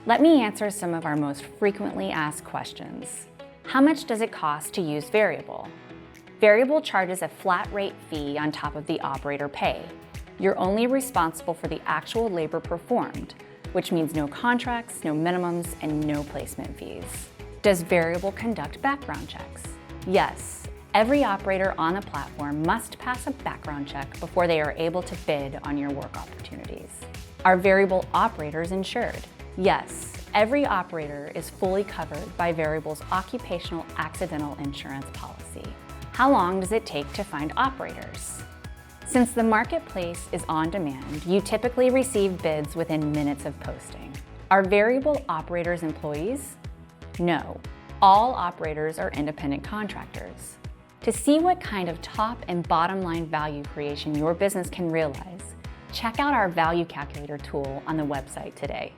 Let me answer some of our most frequently asked questions. How much does it cost to use Veryable? Veryable charges a flat rate fee on top of the operator pay. You're only responsible for the actual labor performed, which means no contracts, no minimums, and no placement fees. Does Veryable conduct background checks? Yes. Every operator on the platform must pass a background check before they are able to bid on your work opportunities. Are Veryable Operators insured? Yes. Every operator is fully covered by Verayable's Occupational Accidental Insurance policy. How long does it take to find operators? Since the marketplace is on demand, you typically receive bids within minutes of posting. Are Veryable Operators employees? No. All operators are independent contractors. To see what kind of top and bottom line value creation your business can realize, check out our value calculator tool on the website today.